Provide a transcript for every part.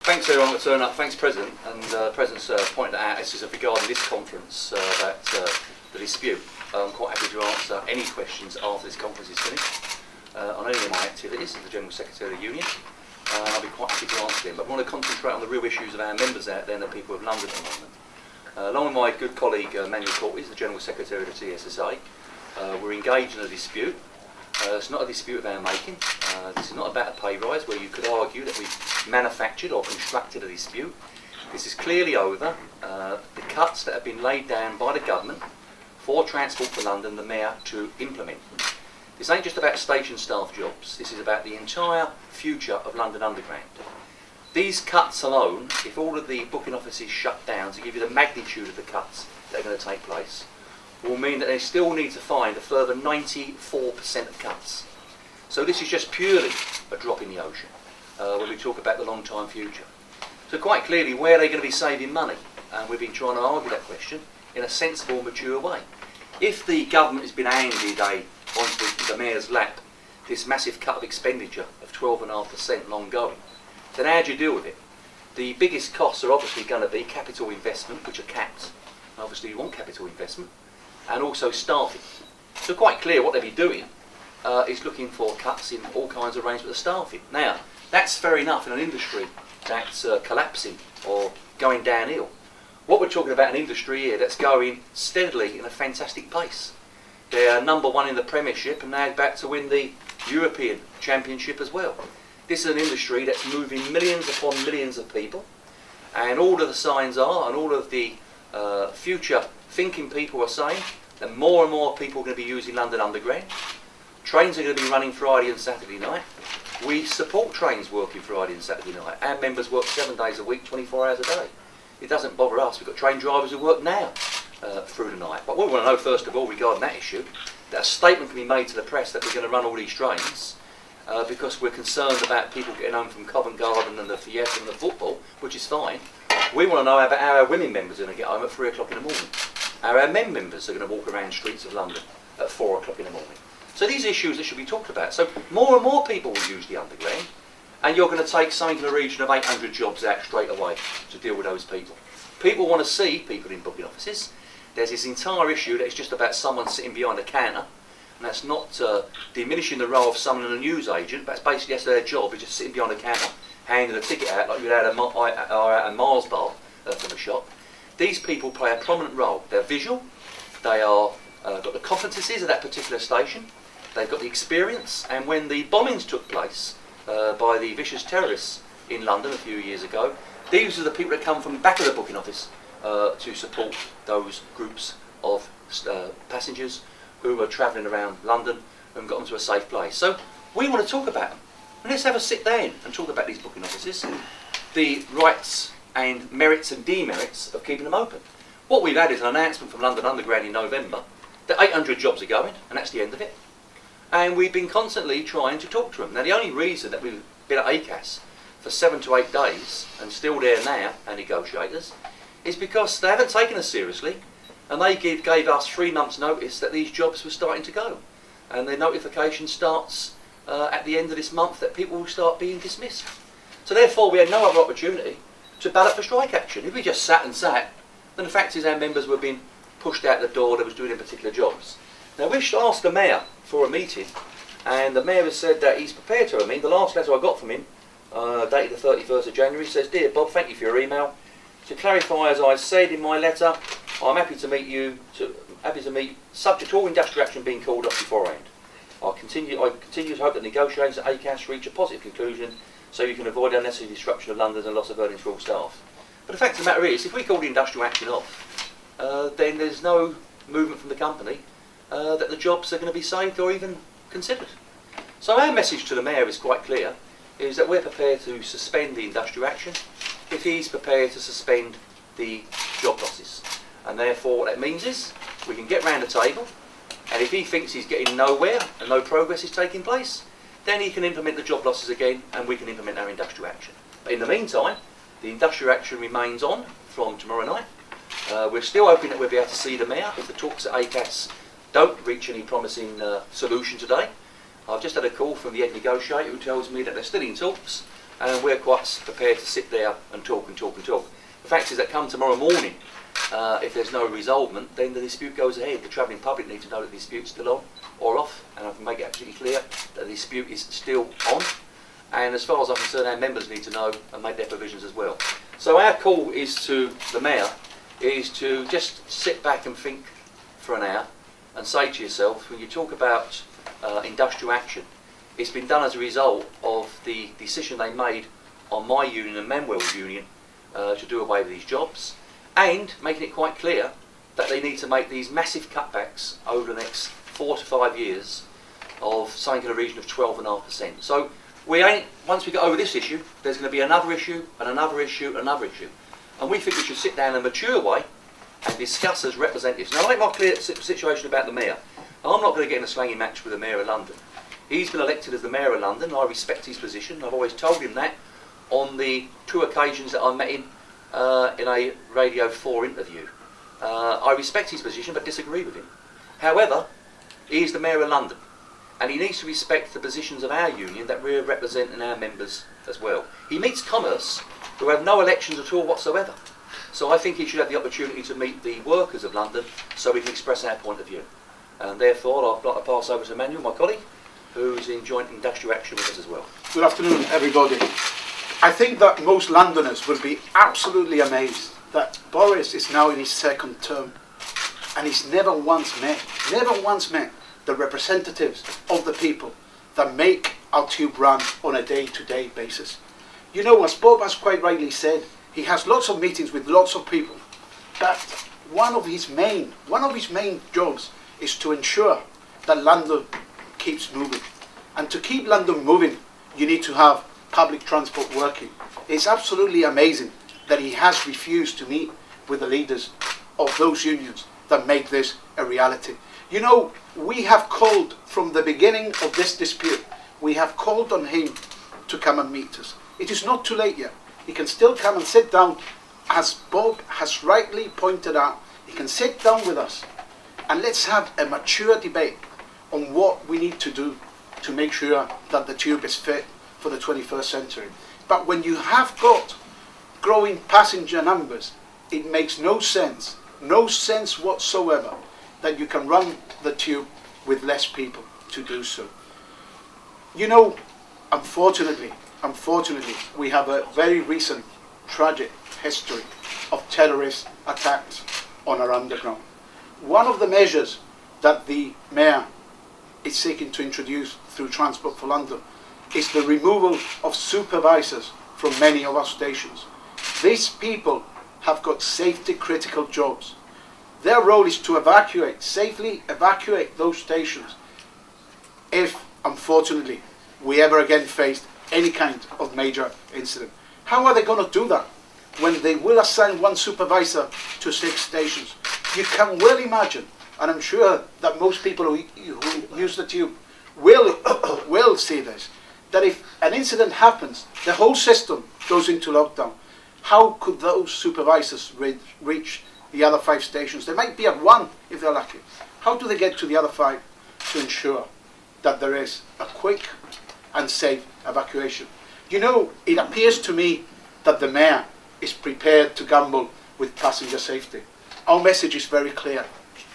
Thanks everyone for turning up. Thanks President, and President's pointed out this is regarding this conference about the dispute. I'm quite happy to answer any questions after this conference is finished on any of my activities as the General Secretary of the Union. I'll be quite happy to answer them, but I want to concentrate on the real issues of our members out there and the people of London at the moment. Along with my good colleague Manuel Cortes, the General Secretary of the TSSA, we're engaged in a dispute. It's not a dispute of our making. This is not about a pay rise where you could argue that we've manufactured or constructed a dispute. This is clearly over the cuts that have been laid down by the government for Transport for London, the Mayor, to implement. This ain't just about station staff jobs. This is about the entire future of London Underground. These cuts alone, if all of the booking offices shut down, to give you the magnitude of the cuts that are going to take place, will mean that they still need to find a further 94% of cuts. So this is just purely a drop in the ocean when we talk about the long-time future. So quite clearly, where are they going to be saving money? And we've been trying to argue that question in a sensible, mature way. If the government has been handed onto the Mayor's lap this massive cut of expenditure of 12.5% long going, then how do you deal with it? The biggest costs are obviously going to be capital investment, which are capped. Obviously you want capital investment, and also staffing. So quite clear what they'll be doing is looking for cuts in all kinds of arrangements of staffing. Now, that's fair enough in an industry that's collapsing or going downhill. What we're talking about an industry here that's going steadily in a fantastic pace. They're number one in the Premiership and now back to win the European Championship as well. This is an industry that's moving millions upon millions of people, and all of the signs are, and all of the future thinking people are saying that more and more people are going to be using London Underground. Trains are going to be running Friday and Saturday night. We support trains working Friday and Saturday night. Our members work 7 days a week, 24 hours a day. It doesn't bother us. We've got train drivers who work now through the night. But what we want to know first of all regarding that issue, that a statement can be made to the press that we're going to run all these trains because we're concerned about people getting home from Covent Garden and the theatre and the football, which is fine. We want to know about how our women members are going to get home at 3 o'clock in the morning. How our men members are going to walk around streets of London at 4 o'clock in the morning. So these issues that should be talked about. So more and more people will use the Underground, and you're going to take something in the region of 800 jobs out straight away to deal with those people. People want to see people in booking offices. There's this entire issue that is just about someone sitting behind a counter, and that's not diminishing the role of someone in a news agent, but it's basically that's their job, is just sitting behind a counter, handing a ticket out like you'd out a Mars bar from a shop. These people play a prominent role. They're visual, they are got the competencies of that particular station, they've got the experience, and when the bombings took place by the vicious terrorists in London a few years ago, these are the people that come from the back of the booking office to support those groups of passengers who are travelling around London and got them to a safe place. So we want to talk about them. And let's have a sit down and talk about these booking offices, the rights and merits and demerits of keeping them open. What we've had is an announcement from London Underground in November that 800 jobs are going, and that's the end of it. And we've been constantly trying to talk to them. Now the only reason that we've been at ACAS for 7 to 8 days and still there now, our negotiators, is because they haven't taken us seriously, and they gave us 3 months notice that these jobs were starting to go. And the notification starts at the end of this month that people will start being dismissed. So therefore we had no other opportunity to ballot for strike action. If we just sat and sat, then the fact is our members were being pushed out the door that was doing in particular jobs. Now we've asked the Mayor for a meeting, and the Mayor has said that he's prepared to have a meeting. The last letter I got from him, dated the 31st of January, says, "Dear Bob, thank you for your email. To clarify, as I said in my letter, I'm happy to meet subject to all industrial action being called off beforehand. I continue to hope that negotiations at ACAS reach a positive conclusion so you can avoid unnecessary disruption of London and loss of earnings for all staff." But the fact of the matter is, if we call the industrial action off, then there's no movement from the company that the jobs are going to be saved or even considered. So our message to the Mayor is quite clear, is that we're prepared to suspend the industrial action if he's prepared to suspend the job losses. And therefore what that means is we can get round the table, and if he thinks he's getting nowhere and no progress is taking place, then he can implement the job losses again and we can implement our industrial action. But in the meantime, the industrial action remains on from tomorrow night. We're still hoping that we'll be able to see the Mayor if the talks at ACAS don't reach any promising solution today. I've just had a call from the head negotiator who tells me that they're still in talks and we're quite prepared to sit there and talk and talk and talk. The fact is that come tomorrow morning, if there's no resolvement, then the dispute goes ahead. The travelling public need to know that the dispute's still on or off, and I can make it absolutely clear that the dispute is still on. And as far as I'm concerned, our members need to know and make their provisions as well. So our call is to the Mayor, is to just sit back and think for an hour and say to yourself, when you talk about industrial action, it's been done as a result of the decision they made on my union and Manuel's union to do away with these jobs, and making it quite clear that they need to make these massive cutbacks over the next 4 to 5 years of something in the region of 12.5%. So once we get over this issue, there's going to be another issue and another issue and another issue. And we think we should sit down in a mature way and discuss as representatives. Now, I'll make my clear situation about the Mayor. I'm not going to get in a slanging match with the Mayor of London. He's been elected as the Mayor of London. I respect his position. I've always told him that on the 2 occasions that I met him in a Radio 4 interview. I respect his position but disagree with him. However, he is the Mayor of London, and he needs to respect the positions of our union that we're representing our members as well. He meets commerce who have no elections at all whatsoever. So I think he should have the opportunity to meet the workers of London so we can express our point of view. And therefore, I'd like to pass over to Manuel, my colleague, who's in joint industrial action with us as well. Good afternoon, everybody. I think that most Londoners will be absolutely amazed that Boris is now in his second term and he's never once met the representatives of the people that make our tube run on a day-to-day basis. You know, as Bob has quite rightly said, he has lots of meetings with lots of people, but one of his main jobs is to ensure that London keeps moving. And to keep London moving, you need to have public transport working. It's absolutely amazing that he has refused to meet with the leaders of those unions that make this a reality. You know, we have called from the beginning of this dispute, we have called on him to come and meet us. It is not too late yet. He can still come and sit down, as Bob has rightly pointed out. He can sit down with us and let's have a mature debate on what we need to do to make sure that the tube is fit for the 21st century. But when you have got growing passenger numbers, it makes no sense whatsoever that you can run the tube with less people to do so. You know, unfortunately, we have a very recent tragic history of terrorist attacks on our underground. One of the measures that the Mayor is seeking to introduce through Transport for London is the removal of supervisors from many of our stations. These people have got safety critical jobs. Their role is to safely evacuate those stations if, unfortunately, we ever again faced any kind of major incident. How are they going to do that when they will assign one supervisor to 6 stations? You can well imagine, and I'm sure that most people who use the tube will see this, that if an incident happens, the whole system goes into lockdown. How could those supervisors reach the other 5 stations? They might be at 1 if they're lucky. How do they get to the other 5 to ensure that there is a quick and safe evacuation? You know, it appears to me that the Mayor is prepared to gamble with passenger safety. Our message is very clear.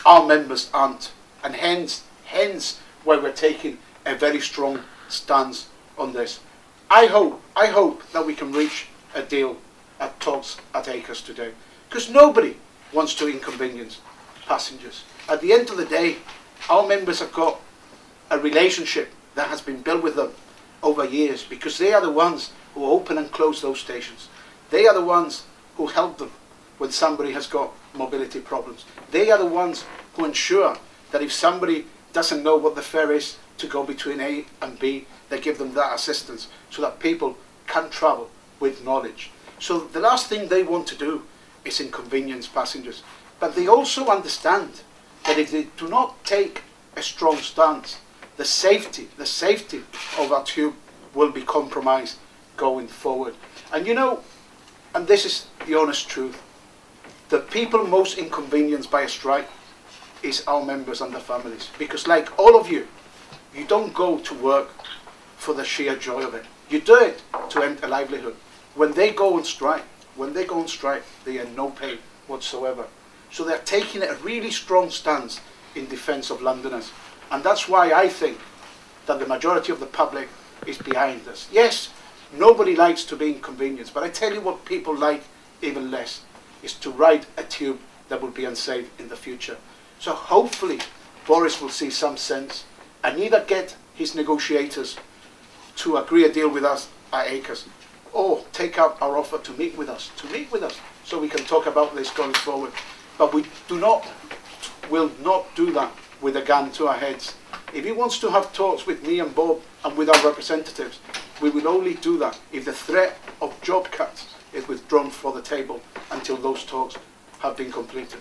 Our members aren't, and hence why we're taking a very strong stance on this. I hope that we can reach a deal at talks at Acres today, because nobody wants to inconvenience passengers. At the end of the day, our members have got a relationship that has been built with them over years, because they are the ones who open and close those stations. They are the ones who help them when somebody has got mobility problems. They are the ones who ensure that if somebody doesn't know what the fare is to go between A and B, they give them that assistance so that people can travel with knowledge. So the last thing they want to do is inconvenience passengers. But they also understand that if they do not take a strong stance, the safety of our tube will be compromised going forward. And you know, and this is the honest truth, the people most inconvenienced by a strike is our members and their families. Because like all of you, you don't go to work for the sheer joy of it. You do it to end a livelihood. When they go on strike, they have no pay whatsoever. So they're taking a really strong stance in defence of Londoners. And that's why I think that the majority of the public is behind us. Yes, nobody likes to be inconvenienced, but I tell you what people like even less is to ride a tube that will be unsafe in the future. So hopefully Boris will see some sense and either get his negotiators to agree a deal with us at Acres, or take up our offer to meet with us, so we can talk about this going forward. But we will not do that with a gun to our heads. If he wants to have talks with me and Bob and with our representatives, we will only do that if the threat of job cuts is withdrawn from the table until those talks have been completed.